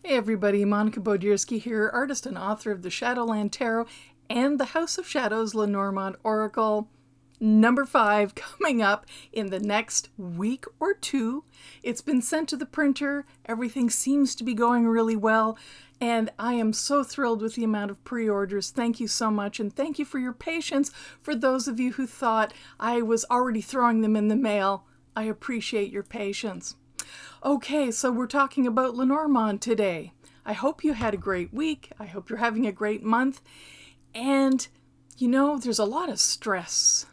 Hey everybody, Monica Bodierski here, artist and author of the Shadowland Tarot and the House of Shadows Lenormand Oracle. Number 5 coming up in the next week or two. It's been sent to the printer. Everything seems to be going really well. And I am so thrilled with the amount of pre-orders. Thank you so much. And thank you for your patience for those of you who thought I was already throwing them in the mail. I appreciate your patience. Okay, so we're talking about Lenormand today. I hope you had a great week. I hope you're having a great month. And, you know, there's a lot of stress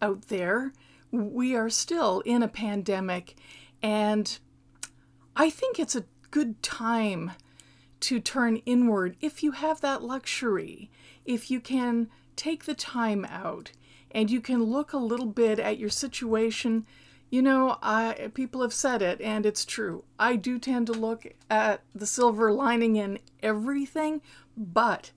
out there. We are still in a pandemic, and I think it's a good time to turn inward if you have that luxury, if you can take the time out and you can look a little bit at your situation. You know, people have said it, and it's true. I do tend to look at the silver lining in everything, but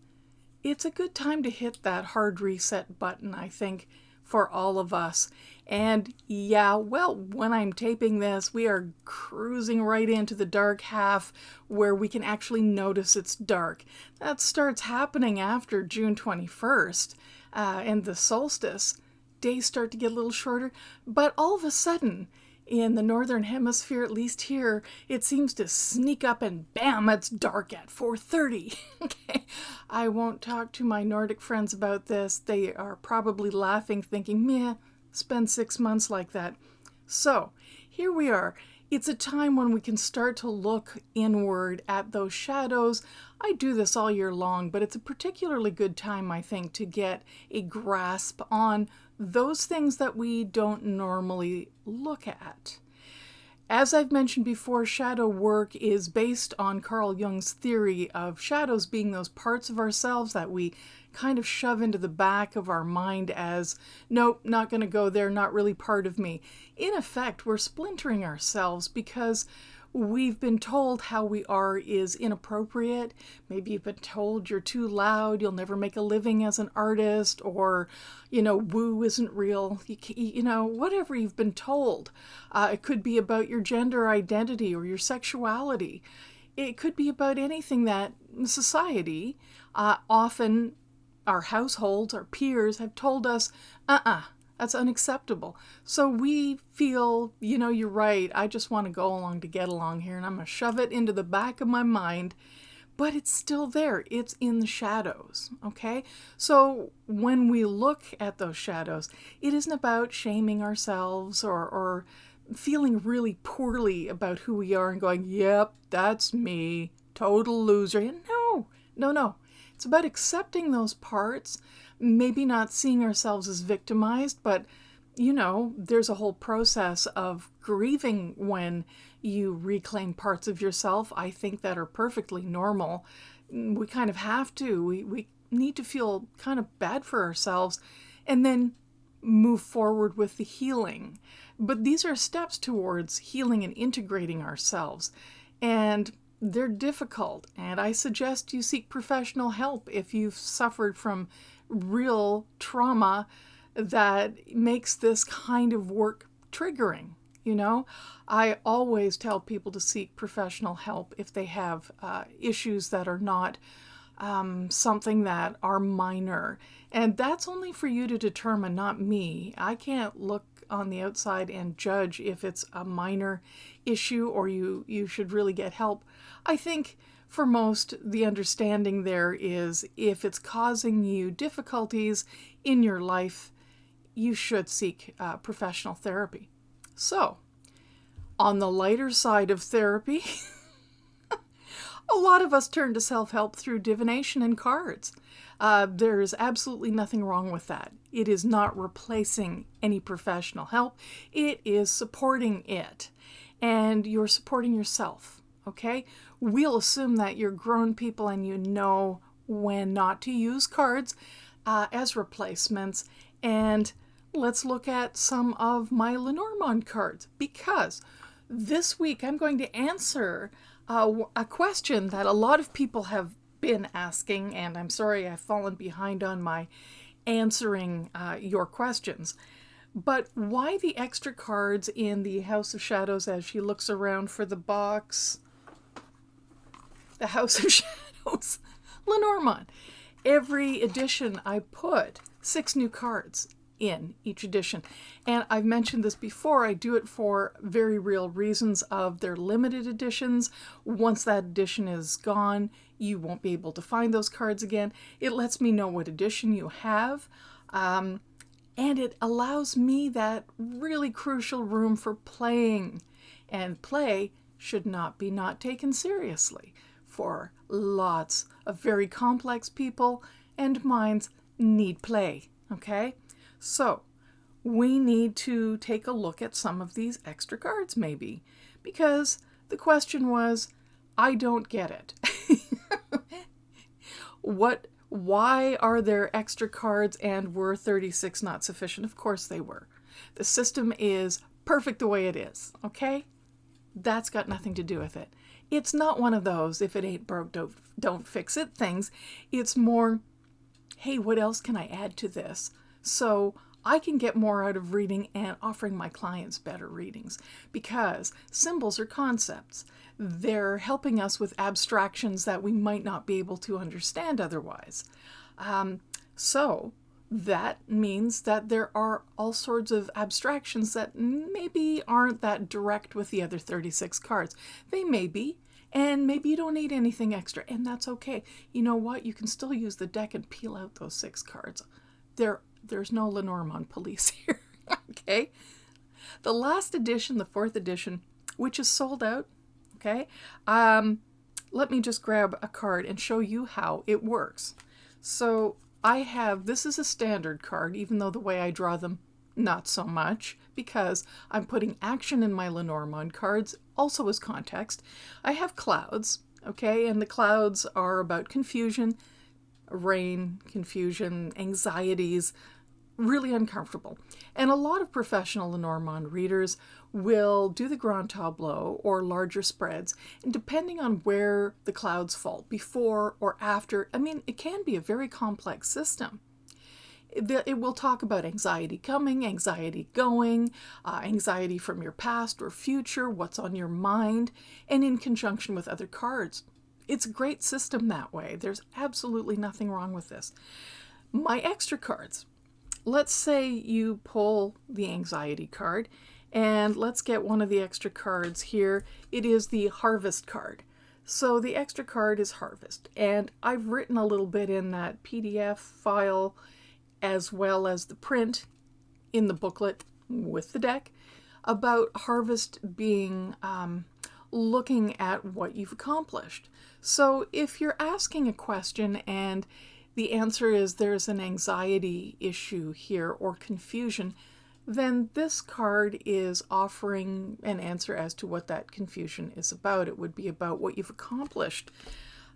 it's a good time to hit that hard reset button, I think, for all of us. And yeah, well, when I'm taping this, we are cruising right into the dark half where we can actually notice it's dark. That starts happening after June 21st and the solstice. Days start to get a little shorter, but all of a sudden, in the northern hemisphere, at least here, it seems to sneak up and bam, it's dark at 4:30. Okay, I won't talk to my Nordic friends about this. They are probably laughing, thinking, meh, spend 6 months like that. So, here we are. It's a time when we can start to look inward at those shadows. I do this all year long, but it's a particularly good time, I think, to get a grasp on those things that we don't normally look at. As I've mentioned before, shadow work is based on Carl Jung's theory of shadows being those parts of ourselves that we kind of shove into the back of our mind as, nope, not going to go there, not really part of me. In effect, we're splintering ourselves because we've been told how we are is inappropriate. Maybe you've been told you're too loud, you'll never make a living as an artist, or, you know, woo isn't real. You know, whatever you've been told. It could be about your gender identity or your sexuality. It could be about anything that society, often our households, our peers have told us, that's unacceptable. So we feel, you know, you're right, I just want to go along to get along here, and I'm going to shove it into the back of my mind, but it's still there. It's in the shadows, okay? So when we look at those shadows, it isn't about shaming ourselves or feeling really poorly about who we are and going, yep, that's me, total loser. No. It's about accepting those parts, maybe not seeing ourselves as victimized, but, you know, there's a whole process of grieving when you reclaim parts of yourself, I think, that are perfectly normal. We kind of have to. We need to feel kind of bad for ourselves and then move forward with the healing. But these are steps towards healing and integrating ourselves. And they're difficult, and I suggest you seek professional help if you've suffered from real trauma that makes this kind of work triggering. You know, I always tell people to seek professional help if they have issues that are not something that are minor. And that's only for you to determine, not me. I can't look on the outside and judge if it's a minor issue or you should really get help. I think for most, the understanding there is if it's causing you difficulties in your life, you should seek professional therapy. So, on the lighter side of therapy, a lot of us turn to self-help through divination and cards. There is absolutely nothing wrong with that. It is not replacing any professional help. It is supporting it. And you're supporting yourself, okay? We'll assume that you're grown people and you know when not to use cards as replacements. And let's look at some of my Lenormand cards, because this week I'm going to answer a question that a lot of people have been asking, and I'm sorry I've fallen behind on my answering your questions. But why the extra cards in the House of Shadows as she looks around for the box? the House of Shadows Lenormand. Every edition I put 6 new cards in each edition. And I've mentioned this before, I do it for very real reasons of their limited editions. Once that edition is gone, you won't be able to find those cards again. It lets me know what edition you have. And it allows me that really crucial room for playing. And play should not be not taken seriously, for lots of very complex people and minds need play, okay? So we need to take a look at some of these extra cards maybe, because the question was, I don't get it. Why are there extra cards, and were 36 not sufficient? Of course they were. The system is perfect the way it is, okay? That's got nothing to do with it. It's not one of those, if it ain't broke, don't fix it things. It's more, hey, what else can I add to this so I can get more out of reading and offering my clients better readings? Because symbols are concepts. They're helping us with abstractions that we might not be able to understand otherwise. So that means that there are all sorts of abstractions that maybe aren't that direct with the other 36 cards. They may be, and maybe you don't need anything extra, and that's okay. You know what? You can still use the deck and peel out those 6 cards. There's no Lenormand police here, okay? The last edition, the 4th edition, which is sold out, okay? Let me just grab a card and show you how it works. So this is a standard card, even though the way I draw them, not so much, because I'm putting action in my Lenormand cards, also as context. I have clouds, okay, and the clouds are about confusion, rain, confusion, anxieties, really uncomfortable. And a lot of professional Lenormand readers will do the grand tableau or larger spreads, and depending on where the clouds fall, before or after, I mean, it can be a very complex system. It will talk about anxiety coming, anxiety going, anxiety from your past or future, what's on your mind, and in conjunction with other cards. It's a great system that way. There's absolutely nothing wrong with this. My extra cards. Let's say you pull the anxiety card, and let's get one of the extra cards here. It is the harvest card. So the extra card is harvest, and I've written a little bit in that PDF file as well as the print in the booklet with the deck about harvest being looking at what you've accomplished. So if you're asking a question and the answer is there's an anxiety issue here or confusion, then this card is offering an answer as to what that confusion is about. It would be about what you've accomplished.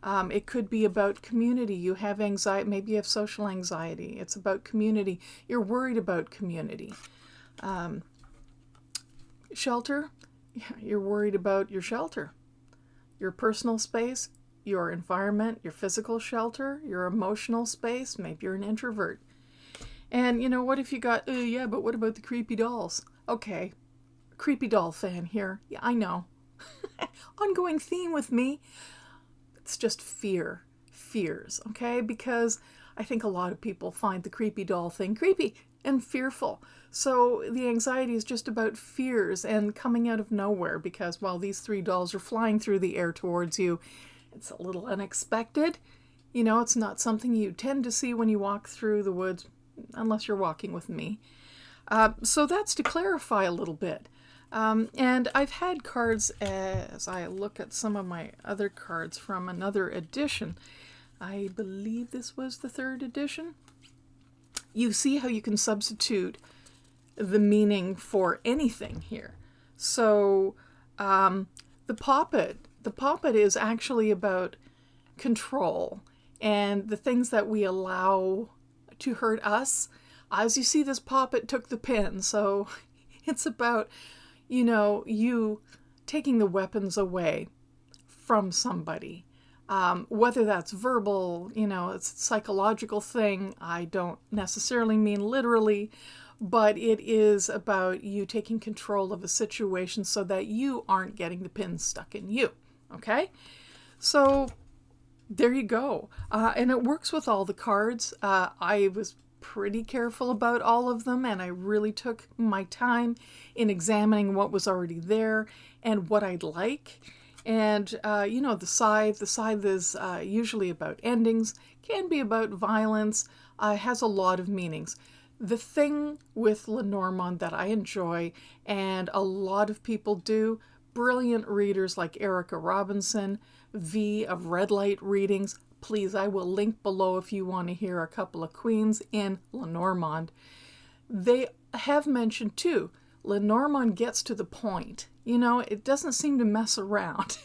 It could be about community. You have anxiety, maybe you have social anxiety. It's about community. You're worried about community. Shelter, you're worried about your shelter, your personal space, your environment, your physical shelter, your emotional space. Maybe you're an introvert. And, you know, what if you got, yeah, but what about the creepy dolls? Okay, creepy doll fan here. Yeah, I know. Ongoing theme with me. It's just fears, okay? Because I think a lot of people find the creepy doll thing creepy and fearful. So the anxiety is just about fears and coming out of nowhere, because while these 3 dolls are flying through the air towards you, it's a little unexpected. You know, it's not something you tend to see when you walk through the woods, unless you're walking with me. So that's to clarify a little bit. And I've had cards, as I look at some of my other cards from another edition. I believe this was the 3rd edition. You see how you can substitute the meaning for anything here. So the poppet is actually about control and the things that we allow to hurt us. As you see, this poppet took the pin, so it's about, you know, you taking the weapons away from somebody. Whether that's verbal, you know, it's a psychological thing. I don't necessarily mean literally, but it is about you taking control of a situation so that you aren't getting the pin stuck in you, okay? So there you go. And it works with all the cards. I was pretty careful about all of them, and I really took my time in examining what was already there and what I'd like. And, the scythe is usually about endings, can be about violence, has a lot of meanings. The thing with Lenormand that I enjoy, and a lot of people do, brilliant readers like Erika Robinson, V of Red Light Readings. Please, I will link below if you want to hear a couple of queens in Lenormand. They have mentioned too, Lenormand gets to the point. It doesn't seem to mess around.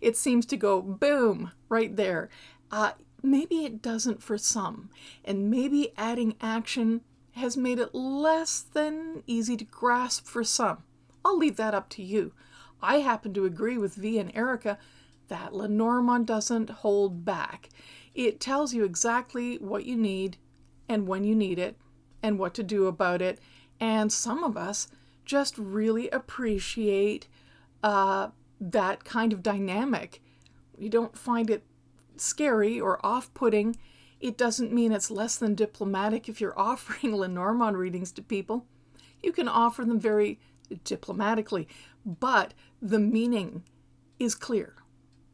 It seems to go boom right there. Maybe it doesn't for some, and maybe adding action has made it less than easy to grasp for some. I'll leave that up to you. I happen to agree with V and Erika that Lenormand doesn't hold back. It tells you exactly what you need and when you need it and what to do about it. And some of us just really appreciate that kind of dynamic. You don't find it scary or off-putting. It doesn't mean it's less than diplomatic if you're offering Lenormand readings to people. You can offer them very diplomatically, but the meaning is clear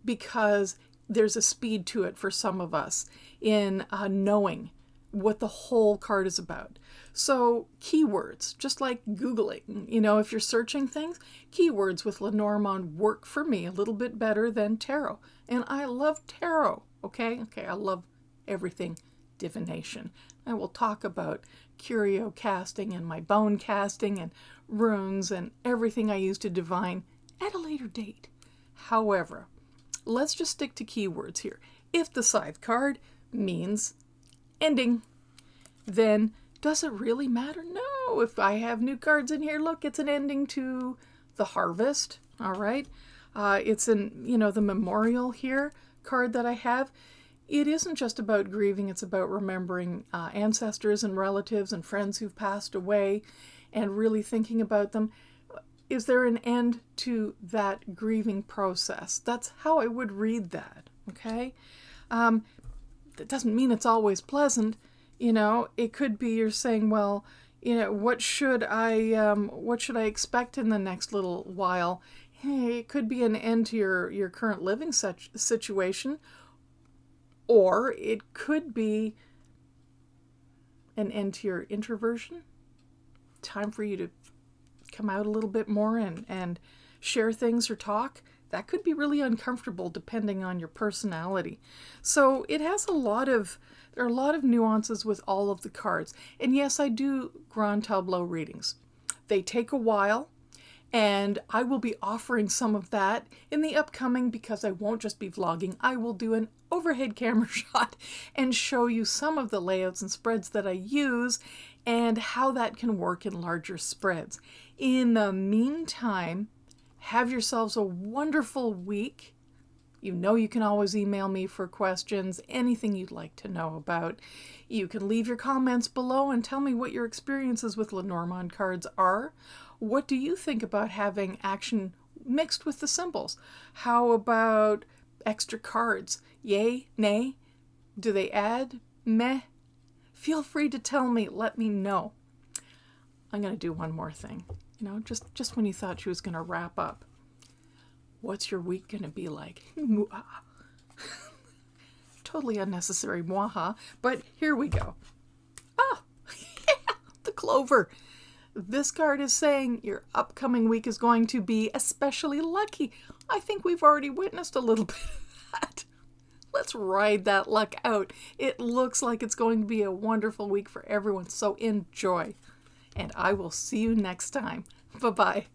because there's a speed to it for some of us in knowing what the whole card is about. So keywords, just like Googling, if you're searching things, keywords with Lenormand work for me a little bit better than tarot. And I love tarot, okay? I love everything divination. I will talk about curio casting and my bone casting and runes and everything I use to divine at a later date. However, let's just stick to keywords here. If the scythe card means ending, then does it really matter? No. If I have new cards in here, look, it's an ending to the harvest. All right. It's in, the memorial here card that I have. It isn't just about grieving. It's about remembering ancestors and relatives and friends who've passed away and really thinking about them. Is there an end to that grieving process? That's how I would read that. Okay. That doesn't mean it's always pleasant. It could be you're saying, well, what should I expect in the next little while? Hey, it could be an end to your current living situation, or it could be an end to your introversion. Time for you to come out a little bit more and share things or talk. That could be really uncomfortable depending on your personality. So it has there are a lot of nuances with all of the cards. And yes, I do grand tableau readings. They take a while, and I will be offering some of that in the upcoming, because I won't just be vlogging. I will do an overhead camera shot and show you some of the layouts and spreads that I use and how that can work in larger spreads. In the meantime, have yourselves a wonderful week. You can always email me for questions, anything you'd like to know about. You can leave your comments below and tell me what your experiences with Lenormand cards are. What do you think about having action mixed with the symbols? How about extra cards? Yay? Nay? Do they add? Meh? Feel free to tell me. Let me know. I'm going to do one more thing. Just when you thought she was going to wrap up. What's your week going to be like? Totally unnecessary mwaha, but here we go. Yeah, the clover. This card is saying your upcoming week is going to be especially lucky. I think we've already witnessed a little bit of that. Let's ride that luck out. It looks like it's going to be a wonderful week for everyone, so enjoy. And I will see you next time. Bye-bye.